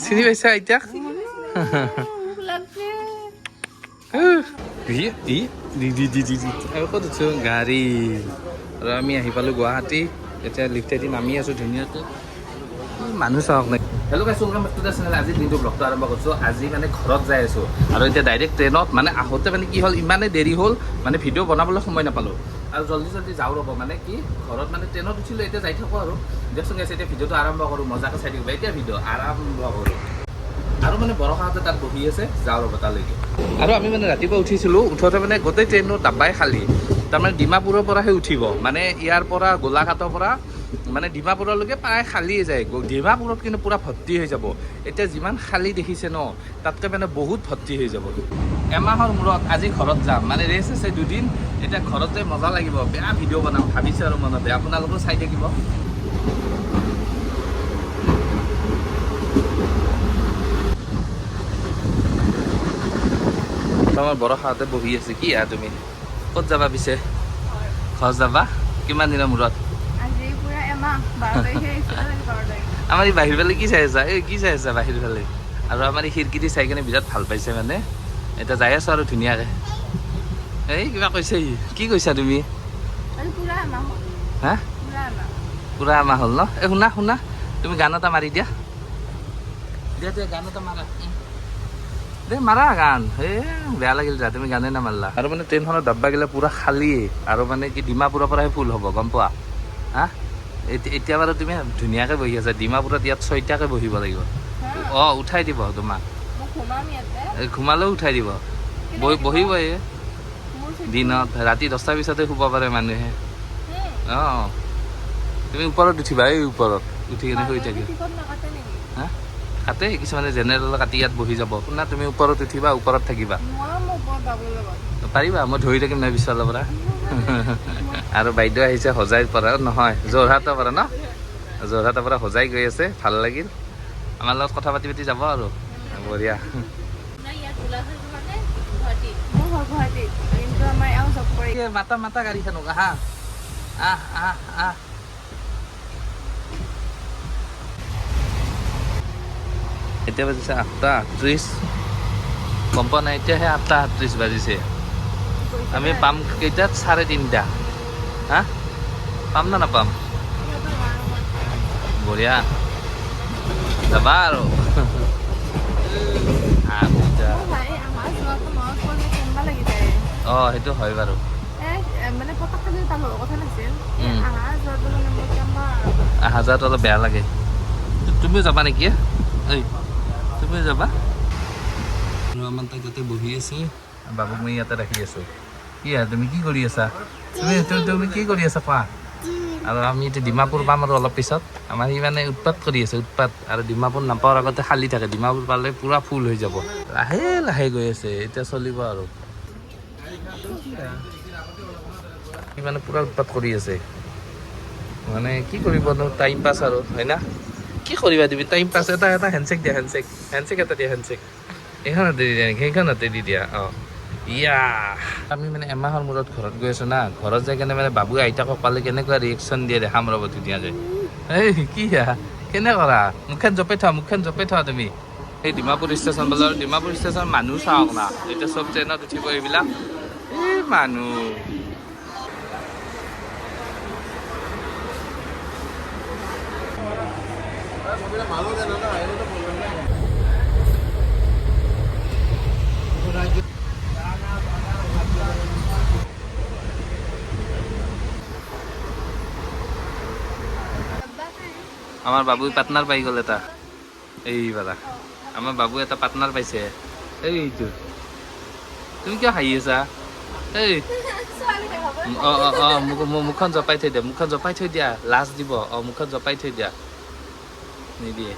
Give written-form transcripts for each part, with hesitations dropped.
চিনি পাইছা এতিয়া আৰু ক'ত আছো গাড়ী আৰু আমি আহি পালোঁ গুৱাহাটী এতিয়া লিফ্টেদি নামি আছোঁ ধুনীয়াকৈ মানুহ চাওক নাই hello' guys welcome back to the channel আজি দিনটো ব্লগটো আৰম্ভ কৰিছোঁ আজি মানে ঘৰত যাই আছোঁ আৰু এতিয়া ডাইৰেক্ট ট্ৰেইনত মানে আহোঁতে মানে কি হ'ল ইমানেই দেৰি হ'ল মানে ভিডিঅ' বনাবলৈ সময় নাপালোঁ আৰু জল্দি জল্দি যাওঁ ৰ'ব মানে কি ঘৰত মানে ট্ৰেইনত উঠিলোঁ এতিয়া যাই থাকোঁ আৰু দিয়কচোন গাইছে এতিয়া ভিডিঅ'টো আৰম্ভ কৰোঁ মজাকৈ চাই থাকিব এতিয়া ভিডিঅ' আৰম্ভ কৰোঁ আৰু মানে বৰষাহঁতে তাত বহি আছে যাওঁ ৰ'ব তালৈকে আৰু আমি মানে ৰাতিপুৱা উঠিছিলোঁ উঠোতে মানে গোটেই ট্ৰেইনৰ ডাব্বাই খালী তাৰমানে ডিমাপুৰৰ পৰাহে উঠিব মানে ইয়াৰ পৰা গোলাঘাটৰ পৰা মানে ডিমাপুৰলৈকে প্ৰায় খালীয়ে যায় ডিমাপুৰত কিন্তু পূৰা ভৰ্তি হৈ যাব এতিয়া যিমান খালী দেখিছে ন তাতকৈ মানে বহুত ভৰ্তি হৈ যাব এমাহৰ মূৰত আজি ঘৰত যাম মানে ৰেষ্ট আছে দুদিন এতিয়া ঘৰতে মজা লাগিব বেয়া ভিডিঅ' বনাম ভাবিছোঁ আৰু মনতে আপোনালোকেও চাই থাকিব আমাৰ বৰষাহঁতে বহি আছে কি তুমি ক'ত যাবা পিছে ঘৰ যাবা কিমান দিনৰ মূৰত আমাৰ এই বাহিৰ ফালে কি চাই আছা এই কি চাই আছা বাহিৰ ফালে আৰু আমাৰ এই খিৰিকীটি চাই কিনে বিৰাট ভাল পাইছে মানে এতিয়া যাই আছোঁ আৰু ধুনীয়াকৈ এই কিবা কৈছে কি কৈছা তুমি হা পূৰা এমাহ হ'ল ন এই শুনা শুনা তুমি গান এটা মাৰি দিয়া দিয়া দিয়া গান এটা মাৰা দে মাৰা গান হে বেয়া লাগিল যা তুমি গানেই নামাৰিলা আৰু মানে ট্ৰেইনখনৰ ডাব্বাগিলা পূৰা খালী আৰু মানে কি ডিমাপুৰৰ পৰাহে ফুল হ'ব গম পোৱা হা এতিয়া বাৰু তুমি ধুনীয়াকৈ বহি আছা ডিমাপুৰত ইয়াত 6টাকৈ বহিব লাগিব অঁ উঠাই দিব তোমাক ঘুমালেও উঠাই দিব বহিবই দিনত ৰাতি 10টাৰ পিছতে শুব পাৰে মানুহে অঁ তুমি ওপৰত উঠিবা এই ওপৰত উঠি কিনে শুই থাকিবা হা কাটে কিছুমানে জেনেৰেল কাটি ইয়াত বহি যাব শুনা তুমি ওপৰত উঠিবা ওপৰত থাকিবা পাৰিবা মই ধৰি থাকিম নাই পিছফালৰ পৰা আৰু বাইদেউ আহিছে হোজাইৰ পৰা নহয় যোৰহাটৰ পৰা ন যোৰহাটৰ পৰা হোজাই গৈ আছে ভাল লাগিল আমাৰ লগত কথা পাতি পাতি যাব আৰু বঢ়িয়া মাতা মাতা গাড়ীখনক আহা আহ আহ আহ এতিয়া বাজিছে 8:38 গম পোৱা নাই এতিয়াহে 8:38 বাজিছে আমি পাম কেইটাত 3:30 হা পাম না নাপাম বঢ়িয়া যাবা আৰু অঁ সেইটো হয় বাৰু অহা যোৱাটো অলপ বেয়া লাগে তুমিও যাবা নেকি এই তুমিও যাবা আমাৰ তাত ইয়াতে বহি আছে বাবুক মই ইয়াতে ৰাখি আছোঁ কি তুমি কি কৰি আছা তুমি কি কৰি আছা কোৱা আৰু আমি এতিয়া ডিমাপুৰ পাম আৰু অলপ পিছত আমাৰ সি মানে উৎপাত কৰি আছে উৎপাত আৰু ডিমাপুৰ নাপাৱাৰ আগতে খালী থাকে ডিমাপুৰ পালে পূৰা ফুল হৈ যাব লাহে লাহে গৈ আছে এতিয়া চলিব আৰু সি মানে পূৰা উৎপাত কৰি আছে মানে কি কৰিবনো টাইম পাছ আৰু হয় না কি কৰিবা তুমি টাইম পাছ এটা হেণ্ডছেক দিয়া হেণ্ডছেক এটা দিয়া হেণ্ডছেক এইখনতে দি দিয়া নেকি সেইখনতে দি দিয়া অঁ ইয়া আমি মানে এমাহৰ মূৰত ঘৰত গৈ আছোঁ না ঘৰত যাই কেনে মানে বাবুয়ে আইতাকক পালে কেনেকুৱা ৰিয়েকশ্যন দিয়ে দেখাম ৰ'ব ধুনীয়াকৈ এই কি কেনে কৰা মুখখন জপাই থোৱা তুমি সেই ডিমাপুৰ ষ্টেচন বজাৰ ডিমাপুৰ ষ্টেচন মানুহ চাওক না এতিয়া চব ট্ৰেইনত উঠিব এইবিলাক এই মানুহ আমাৰ বাবুই পাৰ্টনাৰ পাই গ'ল এটা এইবাৰা আমাৰ বাবু এটা পাৰ্টনাৰ পাইছে এইটো তুমি কিয় হাঁহি আছা এই অঁ মুখখন জপাই থৈ দিয়া লাজ দিব অঁ মুখখন জপাই থৈ দিয়া নিদিয়ে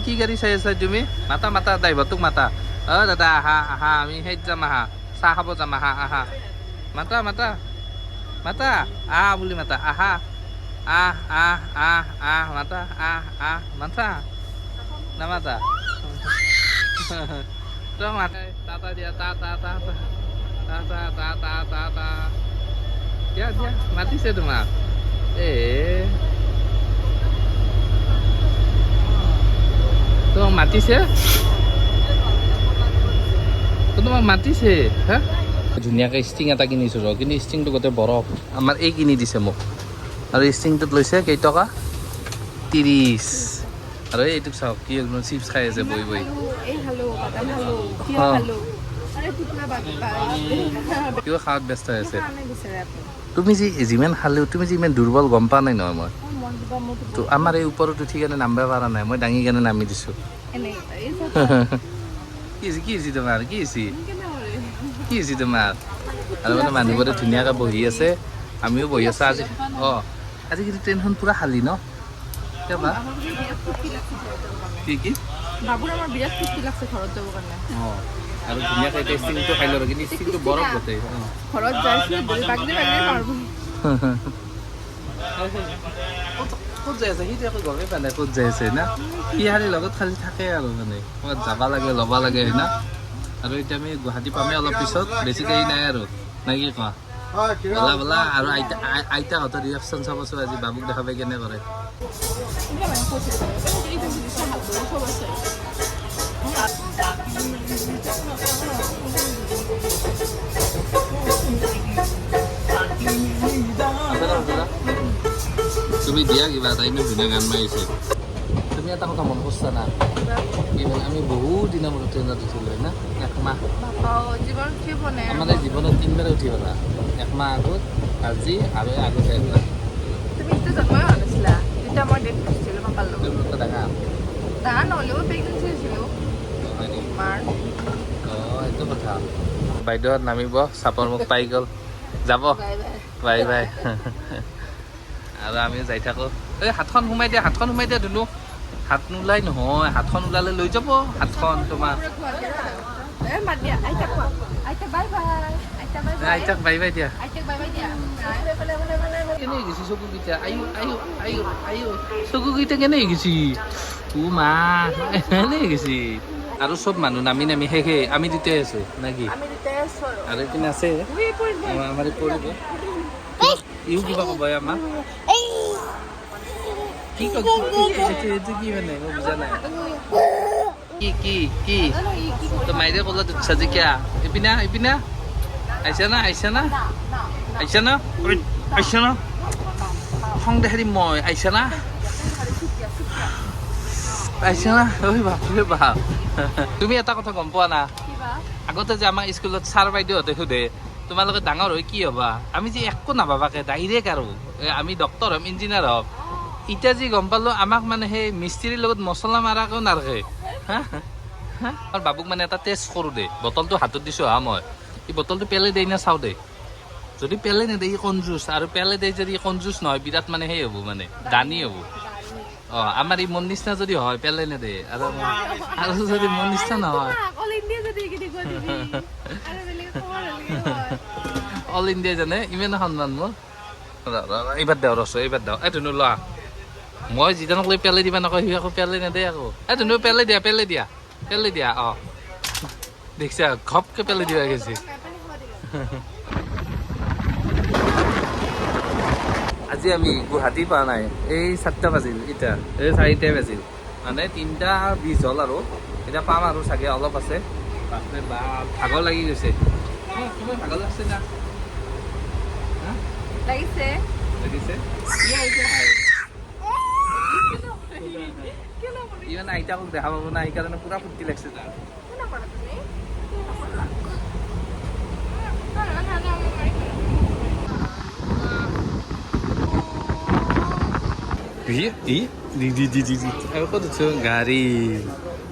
কি গাড়ী চাই আছা তুমি মাতা ড্ৰাইভাৰটোক মাতা অঁ দাদা আহা আমি সেইত যাম আহা চাহ খাব যাম আহা মাতা বুলি মাতা আহা মাতা নামাতা তই মাতা টাটা দিয়া টা দিয়া মাতিছে তোমাক তোমাক মাতিছে তোমাক মাতিছে হা ধুনীয়াকৈ ষ্টিং এটা কিনিছোঁ ৰ কিন্তু ষ্টিংটো গোটেই বৰফ আমাৰ এই কিনি দিছে মোক আৰু ষ্টিংটোত লৈছে কেইটকা 30 আৰু এইটোক চাওক কি একদম চিপছ খাই আছে বহি বহি কিবা খাৱাত ব্যস্ত হৈ আছে তুমি যিমান খালেও তুমি যে ইমান দুৰ্বল গম পোৱা নাই নহয় মই তো আমাৰ এই ওপৰত উঠি কেনে নামিব পৰা নাই মই দাঙি কেনে নামি দিছোঁ কি হৈছে তোমাৰ কি হৈছে তোমাৰ আৰু মানে মানুহবোৰে ধুনীয়াকৈ বহি আছে আমিও বহি আছোঁ আজি আজি কিন্তু ট্ৰেইনখন পূৰা খালী ন কি আৰু ধুনীয়াকৈ এতিয়া ষ্টিংটো খাই ল'ব কিন্তু ষ্টিংটো বৰফ গোটেই ক'ত যাই আছে সিটো একো গমেই পোৱা নাই ক'ত যাই আছে না সি খালি লগত খালি থাকে আৰু মানে ক'ৰবাত যাব লাগে ল'ব লাগে হয় না আৰু এতিয়া আমি গুৱাহাটী পামেই অলপ পিছত বেছি দেৰি নাই আৰু নাই কি কোৱা বলা বলা আৰু আইতাহঁতৰ ৰিয়েকশ্যন চাবচোন আজি বাবুক দেখা পাই কেনে কৰে তুমি দিয়া কিবা এটা ইমান ধুনীয়া গান মাৰিছে তুমি এটা কথা মন কৰিছা না আমি বহুত দিনৰ মূৰত ট্ৰেইনত উঠিলোঁ না একমাহ আমাৰ এই জীৱনত 3বাৰে উঠি গ'লা একমাহ আগত আজি আৰু আগত আহিলা সেইটো কথা বাইদেউহঁত নামিব চাপৰ মুখ পাই গ'ল যাব বাই বাই আৰু আমিও যাই থাকোঁ এই হাতখন সোমাই দিয়া ধুনু হাত নোলাই নহয় হাতখন ওলালে লৈ যাব হাতখন তোমাৰ আইতাক বাই বাই দিয়া কেনে গেছি চকুকেইটা চকুকেইটা কেনে গেছি মা এনে গেছি আৰু চব মানুহ নামি নামি শেষে আমি দুটাই আছো নাকি আৰু এইপিনে আছে আমাৰ পৰিব ইও কিবা ক'ব আমাক কি কি মানে মই বুজা নাই কি তো মাইৰে ক'লা দুচ্ছা যে কিয়া ইপিনা আহিছে না খং দেখাই দিম মই আহিছে না ঐ বাপৰে বাপ তুমি এটা কথা গম পোৱা না আগতে যে আমাৰ স্কুলত ছাৰ বাইদেউহঁতে সোধে তোমালোকে ডাঙৰ হৈ কি হ'বা আমি যে একো নাভাবাকে ডাইৰেক্ট আৰু আমি ডক্তৰ হ'ম ইঞ্জিনিয়াৰ হ'ম এতিয়া যি গম পালোঁ আমাক মানে সেই মিস্ত্ৰীৰ লগত মছলা মাৰাকেও নাৰাখে আৰু বাবুক মানে এটা টেষ্ট কৰোঁ দে বটলটো হাতত দিছোঁ মই এই বটলটো পেলাই দেই না চাওঁ দে যদি পেলাই নেদেই ই কনজুচ আৰু পেলাই দেই যদি কনজুচ নহয় বিৰাট মানে সেই হ'ব মানে দানী হ'ব আমাৰ এই মন নিচিনা যদি হয় পেলাই নেদে আৰু যদি মন নিচিনা নহয় অল ইণ্ডিয়া জানে ইমান সন্মান মোৰ এইবাৰ দেওঁ এইবাৰ দেওঁ এই ধুনু লোৱা মই যিজনক লৈ পেলাই দিবা নকয় সি আকৌ পেলাই নেদে আকৌ এই ধুনু পেলাই দিয়া দেখিছা ঘপকে পেলাই দিবা গেছি আজি আমি গুৱাহাটী পোৱা নাই এই 7টা বাজিল এতিয়া এই 4টাই বাজিল মানে 3:20 হ'ল আৰু এতিয়া পাম আৰু চাগে অলপ আছে বাপৰে বাপ ভাগৰ লাগি গৈছে তোমাৰ ভাগৰ লাগছে না লাগিছে ইমান আইতাক দেখা পাব না সেইকাৰণে পুৰা ফূৰ্তি লাগছে তাৰ ক'ত উঠছো গাড়ী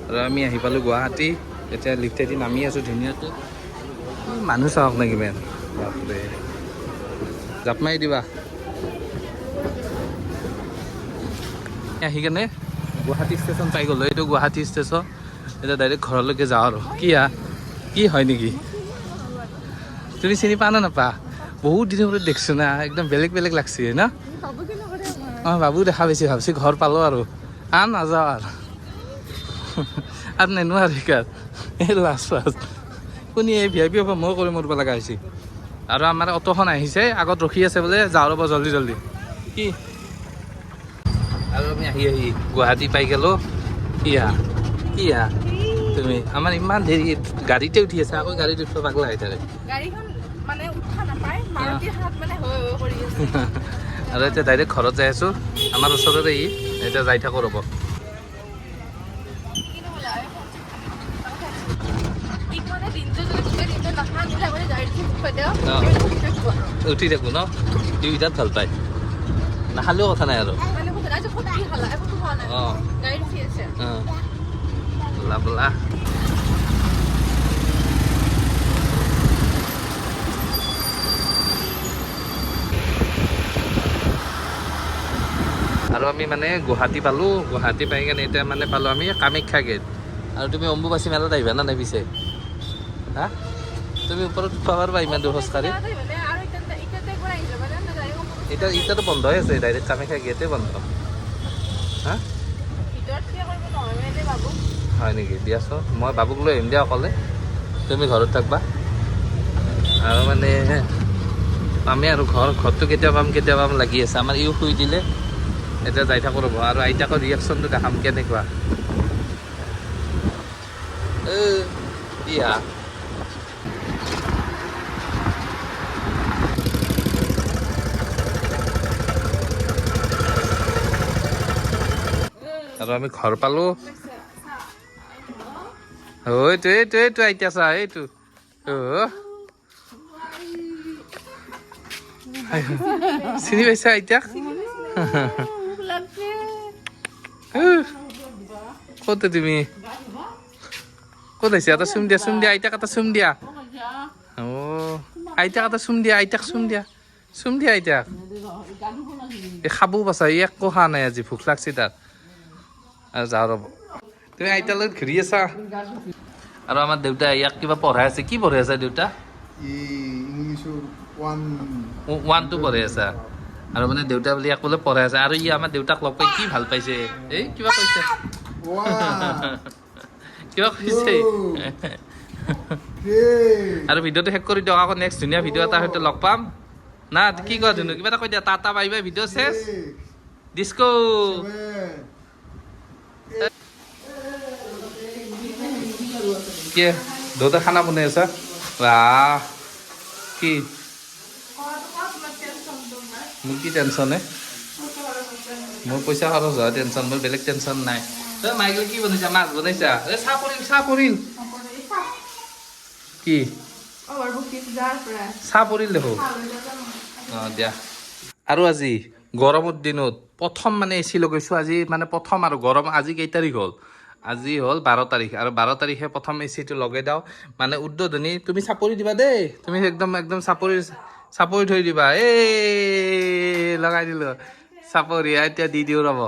আৰু আমি আহি পালোঁ গুৱাহাটী এতিয়া লিফ্টেদি নামি আছোঁ ধুনীয়াকৈ মানুহ চাওক না কিমান বাপৰে জাপ মাৰি দিবা আহি কেনে গুৱাহাটী ষ্টেচন পাই গ'লোঁ এইটো গুৱাহাটী ষ্টেচন এতিয়া ডাইৰেক্ট ঘৰলৈকে যাওঁ আৰু কি হয় নেকি তুমি চিনি পা না নাপা বহুত দিনৰ মূৰত দেখিছোঁ না একদম বেলেগ লাগছে না বাবু দেখা পাইছে ভাবছি ঘৰ পালোঁ আৰু নাযাওঁ আৰু নেনো আৰু শিকাৰ এই লাষ্ট কোনে এই ভি আই পি পৰা মই কৰি মৰিব লগা হৈছে আৰু আমাৰ অটোখন আহিছে আগত ৰখি আছে বোলে যাওঁ ৰ'ব জল্দি জল্দি কি আৰু আমি আহি আহি গুৱাহাটী পাই গ'লো কি তুমি আমাৰ ইমান দেৰি গাড়ীতে উঠি আছে আকৌ গাড়ীত উঠিব পাগলা হৈ থাকে আৰু এতিয়া ডাইৰেক্ট ঘৰত যাই আছোঁ আমাৰ ওচৰতে এতিয়া যাই থাকোঁ ৰ'ব উঠি থাকোঁ ন দুইটাত ভাল পায় নাখালেও কথা নাই আৰু অঁ বলা বলা আৰু আমি মানে গুৱাহাটী পালোঁ গুৱাহাটী পাই কেনে এতিয়া মানে পালোঁ আমি কামাখ্যা গেট আৰু তুমি অম্বুবাচী মেলাত আহিবা না নাই পিছে হা তুমি ওপৰত উঠিব পাৰিবা ইমান দূৰ খোজকাঢ়ি এতিয়াতো বন্ধ হৈ আছে ডাইৰেক্ট কামাখ্যা গেটে বন্ধ হা হয় নেকি দিয়াচোন মই বাবুক লৈ আহিম দিয়া অকলে তুমি ঘৰত থাকবা আৰু মানে পামেই আৰু ঘৰটো কেতিয়া পাম লাগি আছে আমাৰ ইও শুই দিলে এতিয়া যাই থাকোঁ ৰ'ব আৰু আইতাকৰ ৰিয়েকশ্যনটো দেখাম কেনেকুৱা ইয়া আৰু আমি ঘৰ পালোঁ এইটো আইতা চা এইটো চিনি পাইছা আইতাক ক'ত তুমি ক'ত আহিছা এটা চুম দিয়া আইতাক এটা চুম দিয়া আইতাক এটা চুম দিয়া আইতাক চুম দিয়া আইতাক এই খাবও পাছা ই একো খোৱা নাই আজি ভোক লাগছি তাত আৰু যাওঁ ৰ'ব তুমি আইতাৰ লগত ঘূৰি আছা আৰু আমাৰ দেউতাই ইয়াক কিবা পঢ়াই আছে কি পঢ়াই আছে দেউতা ওৱান টু পঢ়াই আছা আৰু মানে দেউতা বুলি ইয়াক বোলে পঢ়াই আছে আৰু ই আমাৰ দেউতাক লগ পাই কি ভাল পাইছে এই কিবা কৈছে আৰু ভিডিঅ'টো শেষ কৰি দিয়ক আকৌ নেক্সট ধুনীয়া ভিডিঅ' এটা হয়তো লগ পাম না কি কোৱা ধুনু কিবা এটা কৈ দিয়া টাটা বাই বাই ভিডিঅ' শেষ ডিস্কো কি দেউতা খানা বনাই আছা কি মোৰ কি টেনশ্যন মোৰ পইচা খৰচ হোৱা টেনশ্যন মোৰ বেলেগ টেনশ্যন নাই তই মাইকেল কি বনাইছা মাছ বনাইছা চাহ পৰিল কি চাহ পৰিল দেখো অঁ দিয়া আৰু আজি গৰমৰ দিনত প্ৰথম মানে এচি লগাইছোঁ আজি মানে প্ৰথম আৰু গৰম আজি কেই তাৰিখ হ'ল আজি হ'ল 12 তাৰিখ আৰু 12 তাৰিখে প্ৰথম এচিটো লগাই দিওঁ মানে উদ্বোধনী তুমি চাপৰি দিবা দেই তুমি একদম চাপৰি থৈ দিবা লগাই দিলোঁ চাপৰি এতিয়া দি দিওঁ ৰ'ব